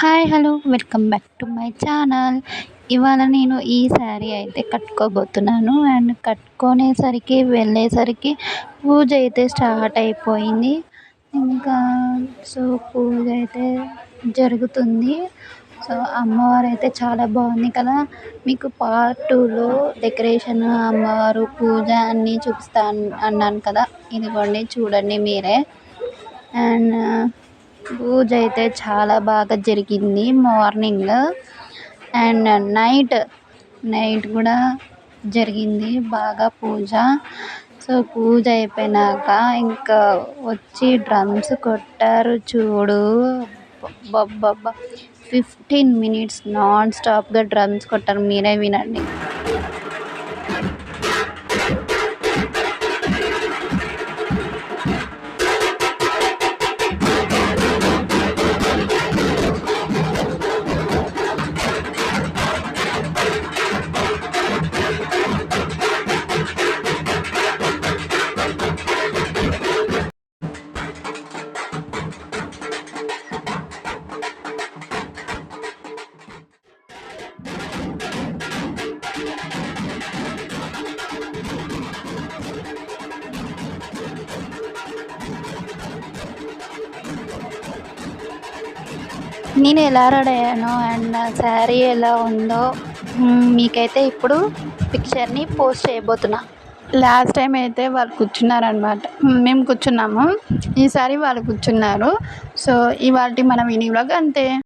Hi! Hello! Welcome back to my channel. ఇవాళ నేను ఈ శారీ అయితే కట్టుకోబోతున్నాను. అండ్ కట్టుకునేసరికి, వెళ్ళేసరికి పూజ అయితే స్టార్ట్ అయిపోయింది. ఇంకా సో, పూజ అయితే జరుగుతుంది. సో, అమ్మవారైతే చాలా బాగుంది కదా! మీకు పార్ట్ 2లో డెకరేషన్, అమ్మవారు పూజ అన్నీ అన్నాను కదా! ఇదిగోండి చూడండి మీరే. అండ్ పూజ అయితే చాలా బాగా జరిగింది మార్నింగ్. అండ్ నైట్ కూడా జరిగింది బాగా పూజ. సో, పూజ అయిపోయినాక ఇంకా వచ్చి డ్రమ్స్ కొట్టారు చూడు. అబ్బబ్బబ్బా! 15 మినిట్స్ నాన్ స్టాప్‌గా డ్రమ్స్ కొట్టారు. మీరే వినండి. నేను ఎలా రెడీ అయ్యానో అండ్ నా శారీ ఎలా ఉందో మీకైతే ఇప్పుడు పిక్చర్ని పోస్ట్ చేయబోతున్నా. లాస్ట్ టైం అయితే వాళ్ళు కూర్చున్నారనమాట. మేము కూర్చున్నాము. ఈసారి వాళ్ళు కూర్చున్నారు. సో, ఇవాల్టి మన మినీ వ్లాగ్ అంతే.